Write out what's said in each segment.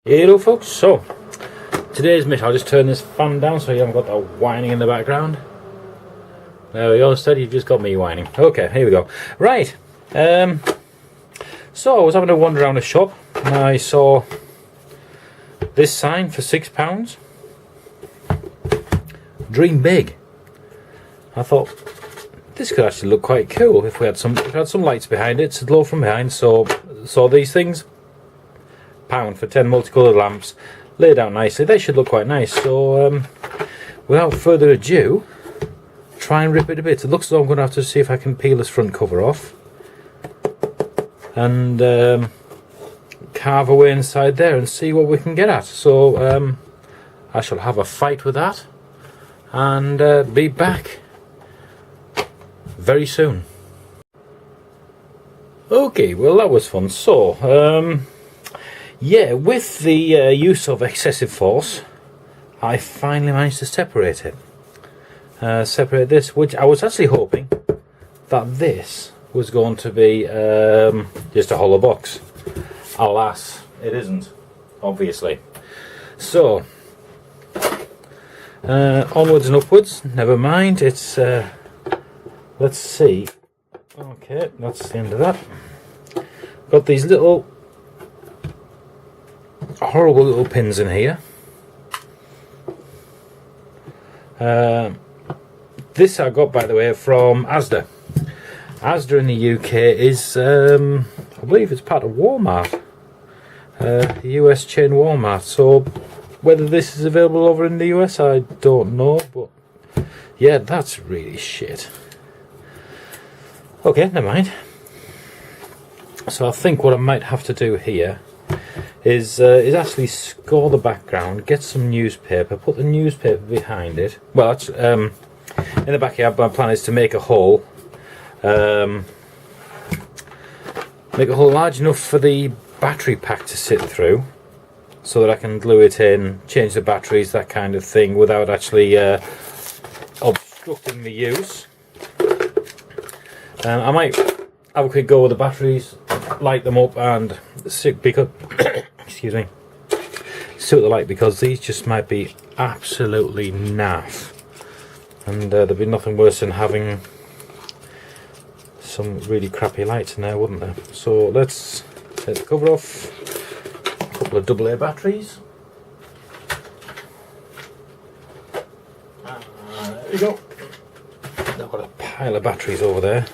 Hello folks, so today's mission, I'll just turn this fan down so you haven't got that whining in the background. There we go, instead you've just got me whining. Okay, here we go. Right, so I was having a wander around the shop and I saw this sign for £6. Dream big. I thought this could actually look quite cool if we had some lights behind it to glow from behind. So these things, £1 for 10 multicoloured lamps laid out nicely. They should look quite nice. So without further ado, try and rip it a bit. It looks as though I'm going to have to see if I can peel this front cover off and carve away inside there and see what we can get at. So I shall have a fight with that and be back very soon. Okay, well that was fun. So yeah, with the use of excessive force, I finally managed to separate it. Separate this, which I was actually hoping that this was going to be just a hollow box. Alas, it isn't, obviously. So, onwards and upwards, never mind. It's, let's see. Okay, that's the end of that. Got these little horrible little pins in here. This I got, by the way, from Asda. Asda in the UK is, I believe it's part of Walmart, the US chain Walmart. So whether this is available over in the US, I don't know, but yeah, that's really shit. Okay, never mind. So I think what I might have to do here is actually score the background, get some newspaper, put the newspaper behind it. Well, actually, in the back here, my plan is to make a hole. Make a hole large enough for the battery pack to sit through, so that I can glue it in, change the batteries, that kind of thing, without actually obstructing the use. I might have a quick go with the batteries, light them up, and because excuse me, suit the light, because these just might be absolutely naff, and there'd be nothing worse than having some really crappy lights in there, wouldn't there? So let's take the cover off. A couple of AA batteries. There we go. I've got a pile of batteries over there.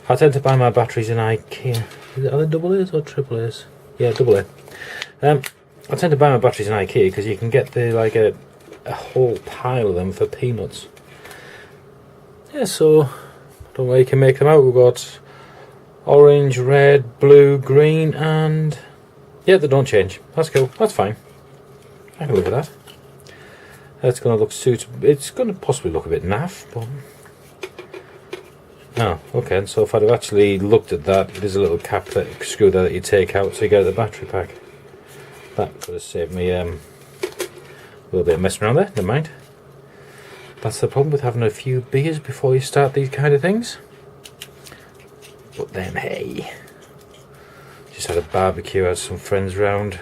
I tend to buy my batteries in IKEA. Are they AA's or AAA's? Yeah, AA. I tend to buy my batteries in IKEA because you can get like a whole pile of them for peanuts. Yeah, so I don't know where you can make them out. We've got orange, red, blue, green, and yeah, they don't change. That's cool. That's fine. I can live with that. That's going to look suitable. It's going to possibly look a bit naff, but oh, okay. And so if I'd have actually looked at that, there's a little cap that screw there that you take out so you get the battery pack. That could have saved me a little bit of messing around there. Never mind. That's the problem with having a few beers before you start these kind of things. But then, hey, just had a barbecue, had some friends round,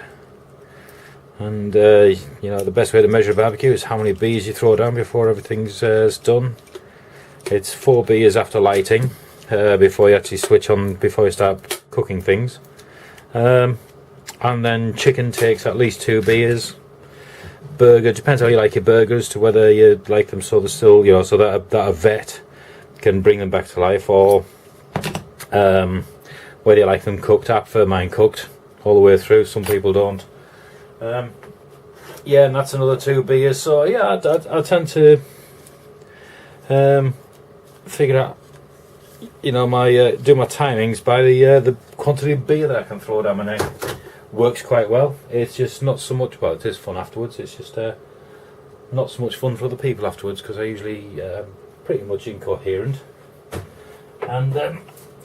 and you know, the best way to measure a barbecue is how many beers you throw down before everything's done. It's 4 beers after lighting, before you actually switch on, before you start cooking things. And then chicken takes at least 2 beers. Burger, depends how you like your burgers, to whether you like them so they're still, you know, so that a vet can bring them back to life, or whether you like them cooked. I prefer mine cooked all the way through. Some people don't. Yeah, and that's another 2 beers. So yeah, I tend to figure out, you know, do my timings by the quantity of beer that I can throw down my neck. Works quite well. It's just not so much, well, it is fun afterwards, it's just not so much fun for other people afterwards, because I usually pretty much incoherent and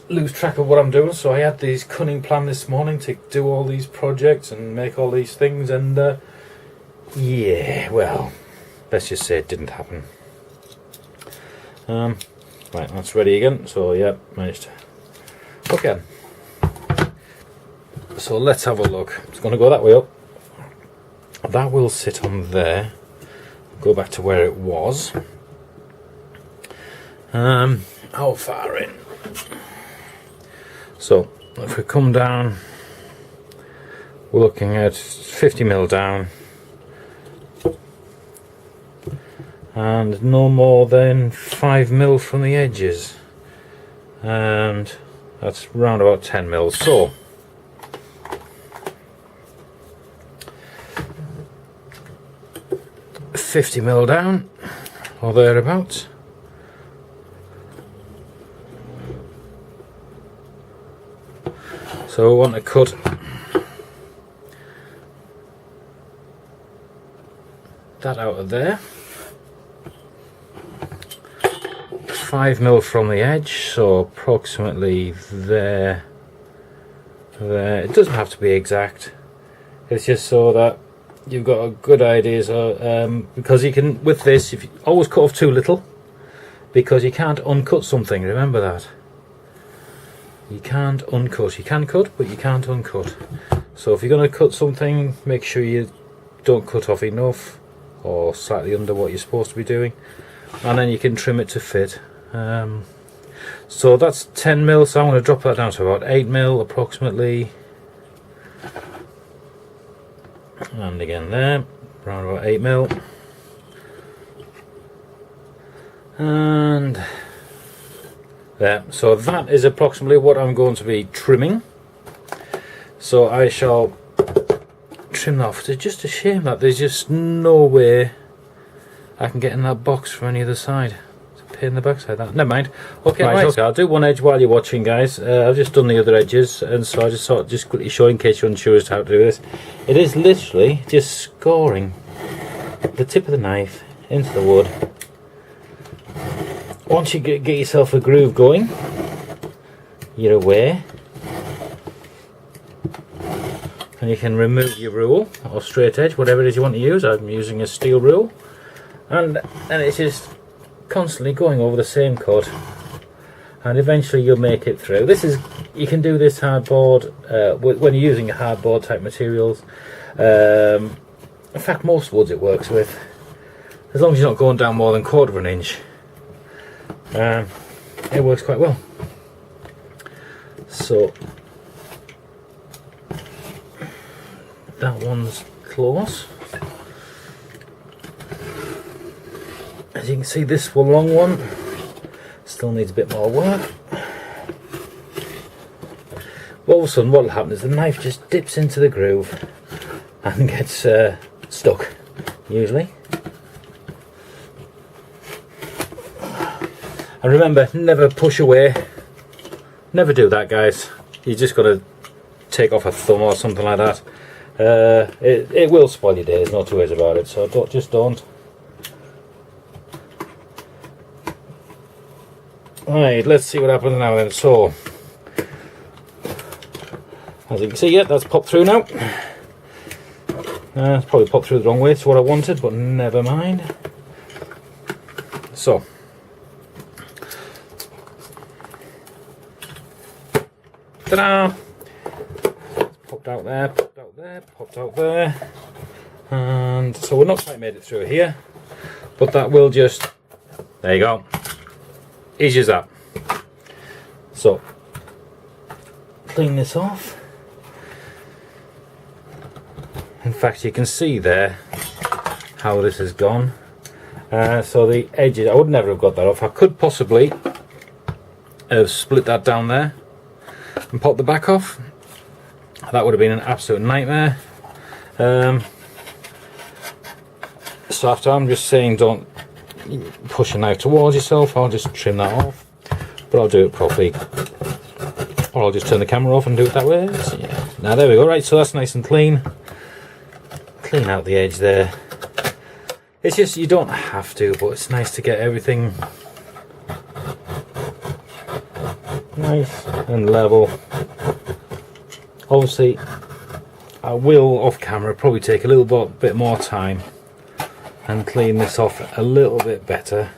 lose track of what I'm doing. So I had this cunning plan this morning to do all these projects and make all these things, and yeah, well, let's just say it didn't happen. Right, that's ready again. So yeah, managed to. Okay, so let's have a look. It's going to go that way up. that will sit on there. Go back to where it was. How far in? So if we come down, we're looking at 50mm down and no more than 5mm from the edges, and that's round about 10mm. So 50mm down or thereabouts. So we want to cut that out of there, 5mm from the edge, so approximately there. It doesn't have to be exact, it's just so that you've got a good idea. So because you can, with this, if you always cut off too little, because you can't uncut something, remember that. You can't uncut. You can cut, but you can't uncut. So if you're going to cut something, make sure you don't cut off enough or slightly under what you're supposed to be doing, and then you can trim it to fit. So that's 10mm, so I'm going to drop that down to about 8mm approximately, and again there, around about 8mm, and there. So that is approximately what I'm going to be trimming. So I shall trim that off. It's just a shame that there's just no way I can get in that box from any other side. It's a pain in the backside, that. Never mind. Okay, right, okay, I'll do one edge while you're watching, guys. I've just done the other edges, and so I just thought just quickly show in case you're unsure as to how to do this. It is literally just scoring the tip of the knife into the wood. Once you get yourself a groove going, you're aware, and you can remove your rule or straight edge, whatever it is you want to use. I'm using a steel rule, and it's just constantly going over the same cut, and eventually you'll make it through. This is, you can do this hardboard when you're using hardboard type materials. In fact, most woods it works with, as long as you're not going down more than 1/4 of an inch. It works quite well. So that one's close. As you can see, this one long one still needs a bit more work. But all of a sudden what will happen is the knife just dips into the groove and gets stuck, usually. And remember, never push away. Never do that, guys. You just got to take off a thumb or something like that. It will spoil your days, no two ways about it. So just don't. Right, let's see what happens now then. So, as you can see, yeah, that's popped through now. It's probably popped through the wrong way. It's what I wanted, but never mind. So. Ta-da! Popped out there, popped out there, popped out there, and so we're not quite made it through here, but that will just, there you go, easy as that. So clean this off. In fact, you can see there how this has gone. So the edges, I would never have got that off. I could possibly have split that down there and pop the back off. That would have been an absolute nightmare. So after, I'm just saying, don't push a knife towards yourself. I'll just trim that off, but I'll do it properly, or I'll just turn the camera off and do it that way. So, yeah. Now there we go. Right, so that's nice and clean. Clean out the edge there. It's just, you don't have to, but it's nice to get everything nice and level. Obviously I will off camera probably take a little bit more time and clean this off a little bit better.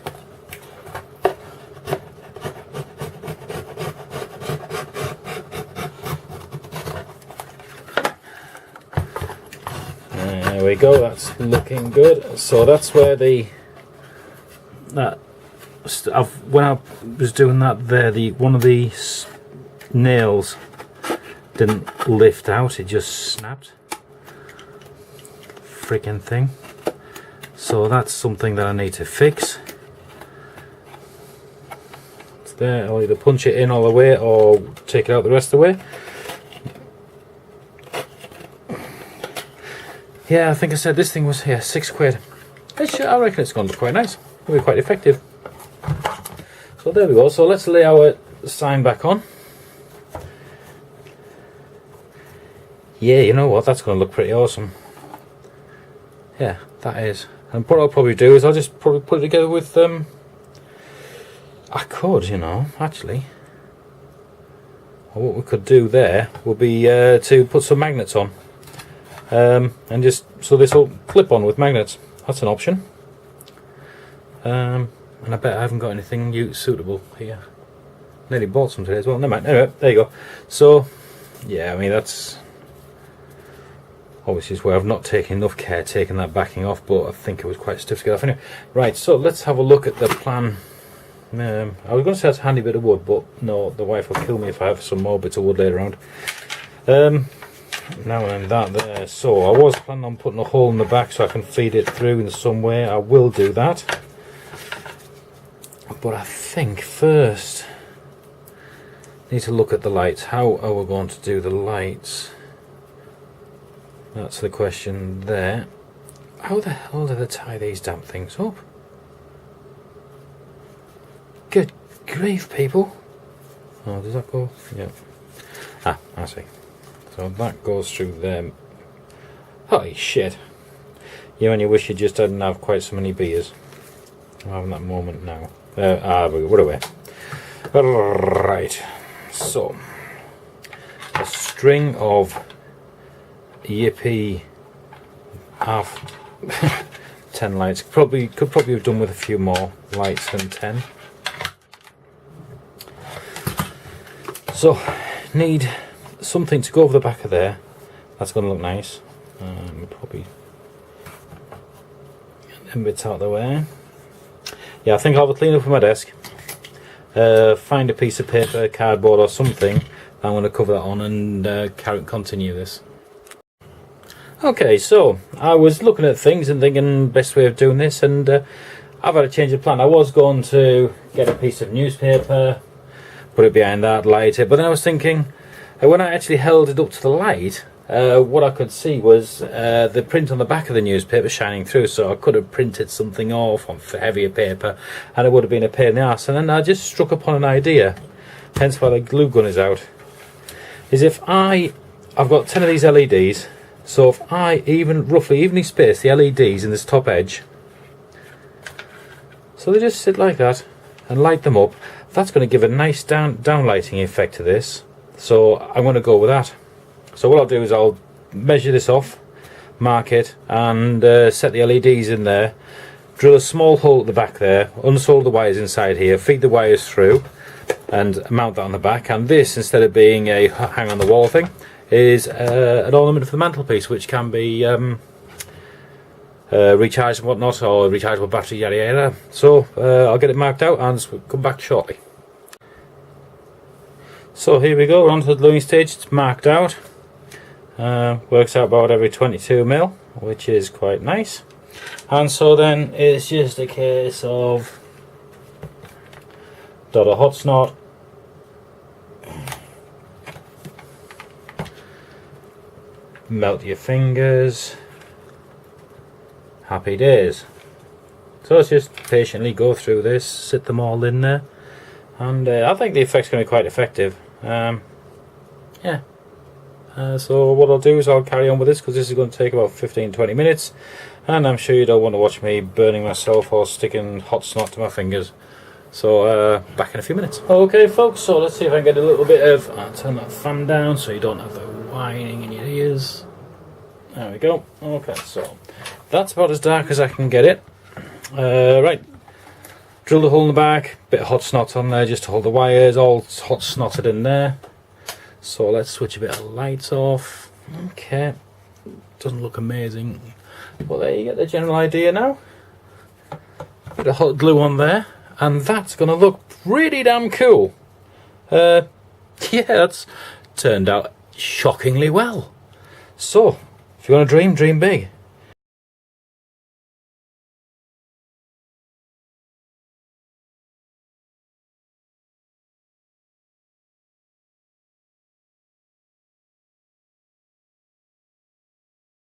There we go, that's looking good. So that's where when I was doing that there, one of the nails didn't lift out, it just snapped. Freaking thing. So that's something that I need to fix. It's there, I'll either punch it in all the way or take it out the rest of the way. Yeah, I think I said this thing was here, £6. I reckon it's going to look quite nice. It'll be quite effective. So there we go. So let's lay our sign back on. Yeah, you know what? That's going to look pretty awesome. Yeah, that is. And what I'll probably do is I'll just probably put it together with I could, you know, actually. What we could do there would be to put some magnets on. And just so this will clip on with magnets. That's an option. And I bet I haven't got anything suitable here. Nearly bought some today as well. Never mind. Anyway, there you go. So yeah, I mean that's obviously where I've not taken enough care taking that backing off, but I think it was quite stiff to get off anyway. Right, so let's have a look at the plan. I was going to say it's a handy bit of wood, but no, the wife will kill me if I have some more bits of wood later around. Now I'm that there. So I was planning on putting a hole in the back so I can feed it through in some way. I will do that. But I think first need to look at the lights. How are we going to do the lights? That's the question there. How the hell do they tie these damn things up? Good grief, people. Oh, does that go? Yeah. Ah, I see. So that goes through them. Holy shit. You and you wish you just didn't have quite so many beers. I'm having that moment now. What away. Right. So a string of yippee half 10 lights. Could probably have done with a few more lights than 10. So need something to go over the back of there. That's going to look nice. Probably get them bits out of the way. Yeah, I think I'll have a clean up of my desk. Find a piece of paper, cardboard or something. I'm going to cover that on and continue this. Okay, so I was looking at things and thinking best way of doing this, and I've had a change of plan. I was going to get a piece of newspaper, put it behind that, light it, but then I was thinking when I actually held it up to the light, what I could see was the print on the back of the newspaper shining through, so I could have printed something off on heavier paper and it would have been a pain in the arse. And then I just struck upon an idea, hence why the glue gun is out, is if I've got 10 of these LEDs, so if I roughly evenly space the LEDs in this top edge, so they just sit like that and light them up, that's going to give a nice downlighting effect to this. So I'm going to go with that. So what I'll do is I'll measure this off, mark it, and set the LEDs in there, drill a small hole at the back there, unsolder the wires inside here, feed the wires through, and mount that on the back. And this, instead of being a hang on the wall thing, is an ornament for the mantelpiece, which can be recharged and whatnot, or rechargeable battery, yada yada. So I'll get it marked out and come back shortly. So here we go, we're on to the gluing stage. It's marked out. Works out about every 22mm, which is quite nice. And so then it's just a case of dot a hot snot, melt your fingers, happy days. So let's just patiently go through this, sit them all in there, and I think the effect's going to be quite effective. Yeah. So what I'll do is I'll carry on with this, because this is going to take about 15-20 minutes, and I'm sure you don't want to watch me burning myself or sticking hot snot to my fingers. So back in a few minutes. Okay folks, so let's see if I can get a little bit of, I'll turn that fan down so you don't have the whining in your ears. There we go. Okay, so that's about as dark as I can get it. Right, drilled a hole in the back, bit of hot snot on there just to hold the wires, all hot snotted in there. So let's switch a bit of lights off. Okay, doesn't look amazing. Well, there you get the general idea now. Bit of hot glue on there, and that's going to look pretty damn cool. Yeah, that's turned out shockingly well. So, if you want to dream, dream big.